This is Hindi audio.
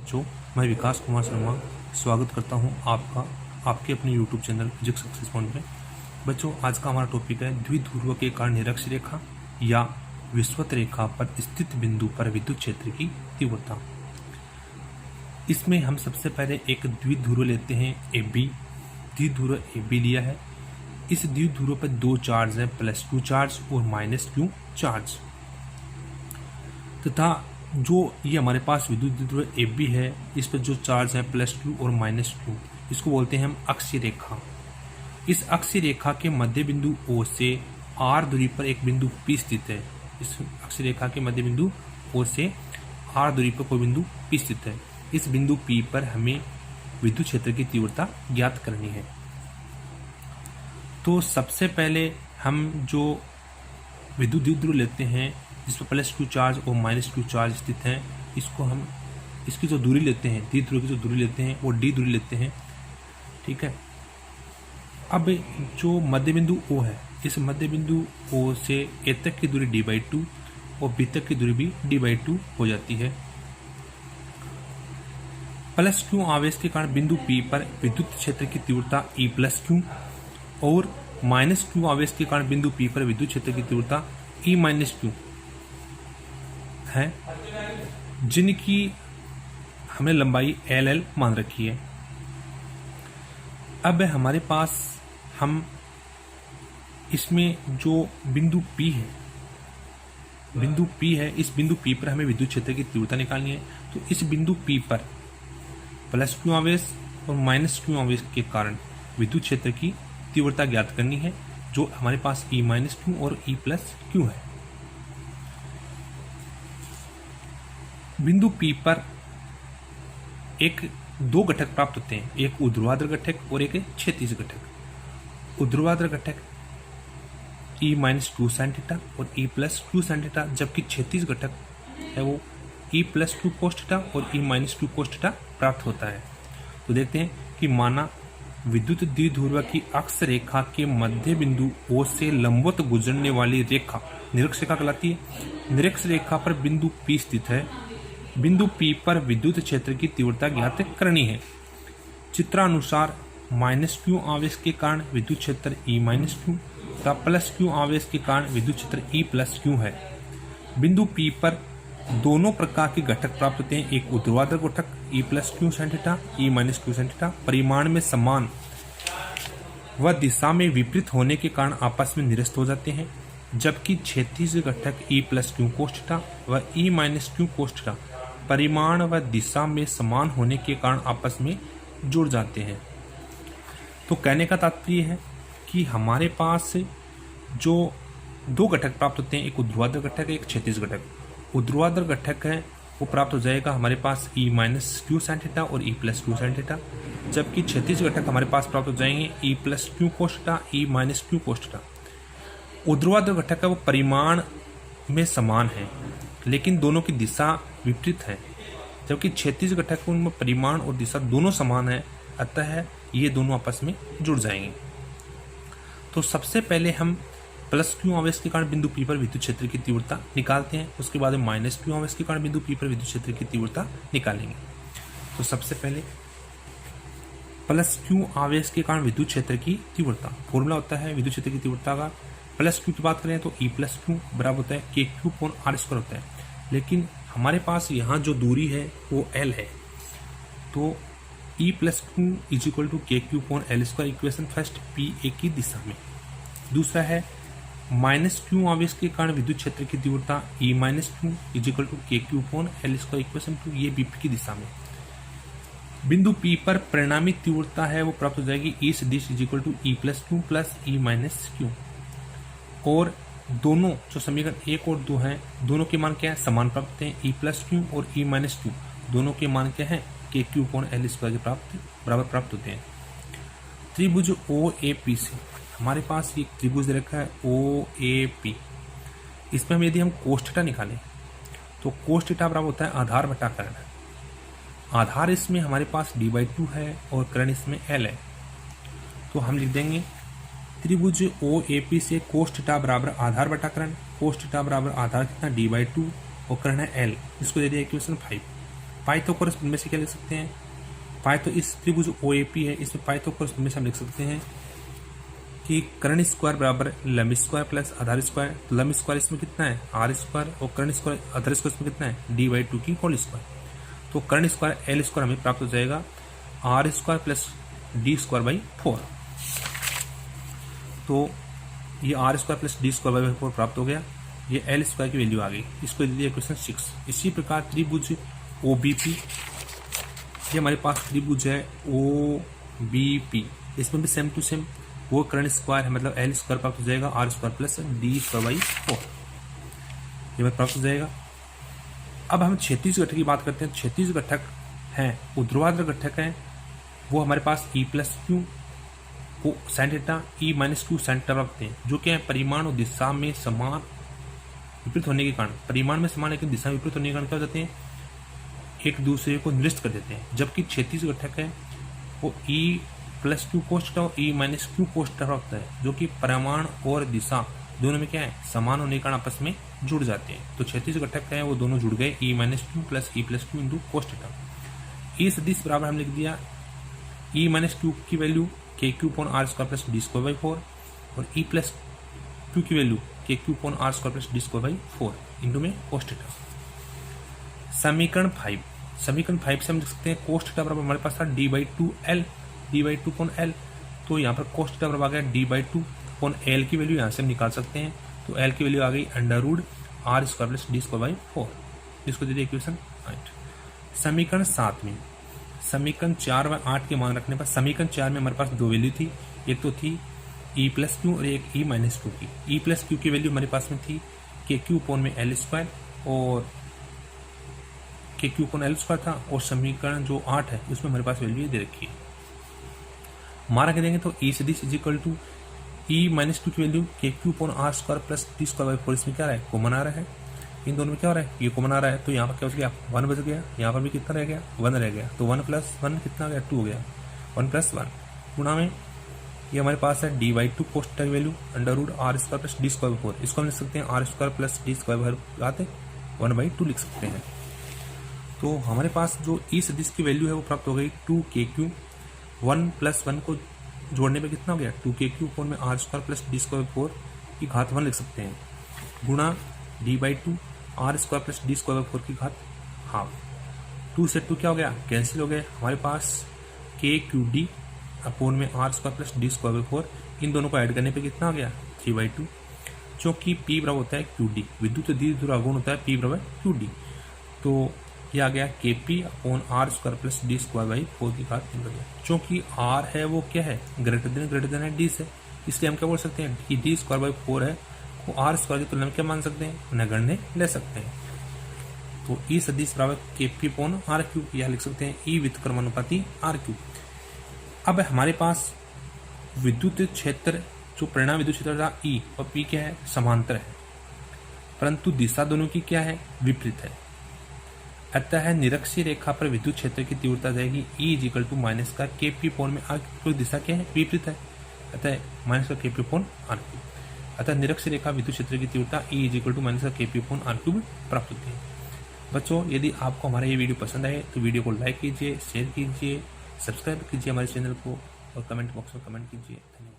बच्चों, मैं विकास कुमार शर्मा स्वागत करता हूं आपके अपने YouTube channel physics success point में। बच्चों, आज का हमारा टॉपिक है द्विध्रुव के कारण निरक्ष रेखा या विषुवत रेखा पर स्थित बिंदु पर विद्युत क्षेत्र की तीव्रता। इसमें हम सबसे पहले एक द्विध्रुव लेते हैं AB। द्विध्रुव AB लिया है। इस द्विध्रुव पर दो चार्ज है, +Q चार्ज और -Q चार्ज, तथा जो ये हमारे पास विद्युत द्विध्रुव AB है, इस पर जो चार्ज है +Q और -Q, इसको बोलते हैं हम अक्षीय रेखा। इस अक्षीय रेखा के मध्य बिंदु O से R दूरी पर एक बिंदु P स्थित है। इस अक्षीय रेखा के मध्य बिंदु O से R दूरी पर कोई बिंदु P स्थित है। इस बिंदु P पर हमें विद्युत क्षेत्र की तीव्रता ज्ञात करनी है। तो सबसे पहले हम जो विद्युत द्विध्रुव लेते हैं जिस पर +Q चार्ज और -Q चार्ज स्थित हैं, इसको हम इसकी जो दूरी लेते हैं, द्विध्रुव की जो दूरी लेते हैं वो d दूरी लेते हैं। ठीक है। अब जो मध्य बिंदु O है, इस मध्य बिंदु O से A तक की दूरी d/2 और B तक की दूरी भी d/2 हो जाती है। +Q आवेश के कारण बिंदु P पर विद्युत क्षेत्र की तीव्रता E+Q और -Q आवेश के कारण बिंदु P पर विद्युत क्षेत्र की तीव्रता E-Q है, जिनकी हमने लंबाई LL मान रखी है। अब हमारे पास हम इसमें जो बिंदु P है, इस बिंदु P पर हमें विद्युत क्षेत्र की तीव्रता निकालनी है। तो इस बिंदु P पर +Q आवेश और -Q आवेश के कारण विद्युत क्षेत्र की तीव्रता ज्ञात करनी है, जो हमारे पास E-Q और E+Q है। बिंदु P पर दो घटक प्राप्त होते हैं, एक ऊर्ध्वाधर घटक और एक क्षैतिज घटक। ऊर्ध्वाधर घटक E-Q sin थीटा और E+Q sin थीटा, जबकि क्षैतिज घटक है वो E+Q cos थीटा और E-Q cos थीटा प्राप्त होता है। तो देखते हैं कि माना विद्युत द्विध्रुव की अक्ष रेखा के मध्य बिंदु O से लंबवत गुजरने वाली रेखा निरक्ष रेखा कहलाती है। निरक्ष रेखा पर बिंदु P स्थित है। बिंदु P पर विद्युत क्षेत्र की तीव्रता ज्ञात करनी है। चित्रानुसार -Q आवेश के कारण विद्युत क्षेत्र E-Q तथा +Q आवेश के कारण विद्युत क्षेत्र E+Q है। बिंदु P पर दोनों प्रकार के घटक प्राप्त होते हैं, एक ऊर्ध्वाधर घटक E+Q sin theta, E-Q sin theta परिमाण में समान व दिशा में विपरीत होने के कारण आपस में निरस्त हो जाते हैं, जबकि क्षैतिज घटक E+Q cos थीटा व E-Q cos थीटा परिमाण व दिशा में समान होने के कारण आपस में जुड़ जाते हैं। तो कहने का तात्पर्य है कि हमारे पास जो दो घटक प्राप्त होते हैं, एक ऊर्ध्वाधर घटक है, एक क्षैतिज घटक। ऊर्ध्वाधर घटक है वो प्राप्त हो जाएगा हमारे पास E-Q sin थीटा और E+Q sin थीटा, जबकि क्षैतिज घटक हमारे पास प्राप्त हो जाएंगे E+Q cos theta, E-Q cos theta. ऊर्ध्वाधर घटक है वो परिमाण में समान है, लेकिन दोनों की दिशा विपरीत है, जबकि क्षैतिज घटक उनमें परिमाण और दिशा दोनों समान है, अतः ये दोनों आपस में जुड़ जाएंगे। तो सबसे पहले हम +Q आवेश के कारण बिंदु P पर विद्युत क्षेत्र की तीव्रता निकालते हैं, उसके बाद हम -Q आवेश के कारण बिंदु P पर विद्युत क्षेत्र की तीव्रता निकालेंगे। तो सबसे पहले +Q आवेश के कारण विद्युत क्षेत्र की तीव्रता, फॉर्मूला होता है विद्युत क्षेत्र की तीव्रता का। +Q की बात करें तो E+Q बराबर होता है KQ/R² होता है, लेकिन हमारे पास यहाँ जो दूरी है वो L है, तो E+Q = KQ/L² equation first PA की दिशा में। दूसरा है -Q आवेश के कारण विद्युत क्षेत्र की तीव्रता E-Q = KQ/L² इक्वेशन 2, ये BP की दिशा में। बिंदु P पर परिणामी तीव्रता है वो प्राप्त हो जाएगी E सदिश = E+Q + E-Q, और दोनों जो समीकरण 1 और 2 हैं, दोनों के मान क्या है, समान प्राप्त होते हैं। E+Q और E-Q दोनों के मान क्या है, KQ/L² के बराबर प्राप्त होते हैं। त्रिभुज OAP से हमारे पास एक त्रिभुज दे रखा है OAP। इसमें हम यदि हम cos थीटा निकालें तो cos थीटा बराबर होता है आधार बटा कर्ण। आधार इसमें हमारे पास d/2 है और कर्ण इसमें L है, तो हम लिख देंगे त्रिभुज OAP से cos थीटा बराबर आधार बटा कर्ण, cos थीटा बराबर आधार कितना d/2 और कर्ण है L, इसको दे दिया इक्वेशन 5। पाइथागोरस में से क्या लिख सकते हैं, इस त्रिभुज OAP है, इसमें पाइथागोरस में से हम लिख सकते हैं कि कर्ण स्क्वायर बराबर लंब स्क्वायर प्लस आधार स्क्वायर। तो लंब स्क्वायर इसमें कितना है R स्क्वायर, और कर्ण स्क्वायर आधार स्क्वायर इसमें कितना है D/2 की होल स्क्वायर। तो कर्ण स्क्वायर L स्क्वायर हमें प्राप्त हो जाएगा R स्क्वायर प्लस D²/4। तो ये R स्क्वायर प्लस D²/4 प्राप्त हो गया, ये L स्क्वायर की वैल्यू आ गई। इसको दे दिया इक्वेशन 6। इसी प्रकार त्रिभुज OBP, ये हमारे पास त्रिभुज है OBP, इसमें भी सेम टू सेम वो कर्ण स्क्वायर है, मतलब L स्क्वायर प्राप्त हो जाएगा R स्क्वायर प्लस D²/4, ये प्राप्त हो जाएगा। अब हम क्षैतिज घटक की बात करते हैं। क्षैतिज घटक हैं, ऊर्ध्वाधर घटक हैं, वो हमारे पास E+Q को sin θ E-Q sin θ रखते हैं, जो क्या है परिमाण और दिशा में समान विपरीत होने के कारण, परिमाण में समान लेकिन दिशा में विपरीत होने के कारण क्या हो जाते हैं, एक दूसरे को निरस्त कर देते हैं। जबकि क्षैतिज घटक है वो E+Q cos θ और E-Q cos θ रखता है, जो कि परिमाण और दिशा दोनों में क्या है समान होने के कारण आपस में जुड़ जाते हैं। तो क्षैतिज घटक है वो दोनों जुड़ गए E-Q plus E+Q into cos θ। ई सदिश बराबर हम लिख दिया E-Q की वैल्यू KQ/R² प्लस D²/4 और E+Q की value KQ/R² plus D²/4 into में cos θ। समीकरण 5 से हम लिख सकते हैं cos θ बराबर हमारे पास था D/2L, D/2L। तो यहाँ पर cos θ बराबर आ गया D/2L की वैल्यू यहाँ से हम निकाल सकते हैं। तो L की वैल्यू आ गई √R² प्लस D²/4, इसको दे दिया इक्वेशन 8। समीकरण 7 में समीकरण 4 व 8 के मान रखने पर समीकरण 4 में हमारे पास दो वैल्यू थी, एक तो थी E+Q और एक E-Q की। E+Q की वैल्यू हमारे पास में थी KQ/L² और KQ/L² था, और समीकरण जो 8 है उसमें हमारे पास वैल्यू दे रखी है। माना के देंगे तो E सदिश इज इक्वल टू E-Q की वैल्यू KQ/R² प्लस D²/4, इसमें क्या रहा है कॉमन आ रहा है, इन दोनों में क्या हो रहा है ये कॉमन आ रहा है। तो यहाँ पर क्या बच गया 1 बच गया, यहाँ पर भी कितना रह गया 1 रह गया। तो 1 + 1 कितना हो गया 2 हो गया, 1 + 1 गुणा में ये हमारे पास है D/2 cos θ की वैल्यू √R² प्लस D²/4, इसको हम लिख सकते हैं R² प्लस D² आते 1/2 लिख सकते हैं। तो हमारे पास जो ई सदिश की वैल्यू है वो प्राप्त हो गई 2KQ। 1 + 1 को जोड़ने पे कितना हो गया 2KQ/R² प्लस D²/4 की घात 1 लिख सकते हैं, गुणा D/2 R² प्लस D²/4 की घात हाफ। 2 से 2 क्या हो गया कैंसिल हो गए, हमारे पास KQD/R² प्लस D²/4, इन दोनों को ऐड करने पे कितना हो गया 3/2। चूँकि P बराबर होता है QD, विद्युत द्विध्रुव आघूर्ण होता है P बराबर QD, तो ये आ गया KP/R² प्लस D²/4 की घात 3। चूँकि R है वो क्या है ग्रेटर देन है D से, इसलिए हम क्या बोल सकते हैं कि D²/4 है वो R² की तुलना में क्या मान सकते हैं नगण्य ले सकते हैं। तो ई सदिश बराबर KP/RQ, यह लिख सकते हैं ई व्युत्क्रमानुपाती RQ। अब हमारे पास विद्युत क्षेत्र जो परिणाम विद्युत क्षेत्र था E और P क्या है समांतर है, परंतु दिशा दोनों की क्या है विपरीत है। अतः निरक्षीय रेखा पर विद्युत क्षेत्र की तीव्रता जाएगी E = का KP/RQ, दिशा क्या है विपरीत है, अतः माइनस का KP/RQ। अतः निरक्षीय रेखा विद्युत क्षेत्र की तीव्रता E = का KP/RQ प्राप्त होती है। बच्चों यदि आपको हमारा ये वीडियो पसंद आए तो वीडियो को लाइक कीजिए, शेयर कीजिए, सब्सक्राइब कीजिए हमारे चैनल को और कमेंट बॉक्स में कमेंट कीजिए। धन्यवाद।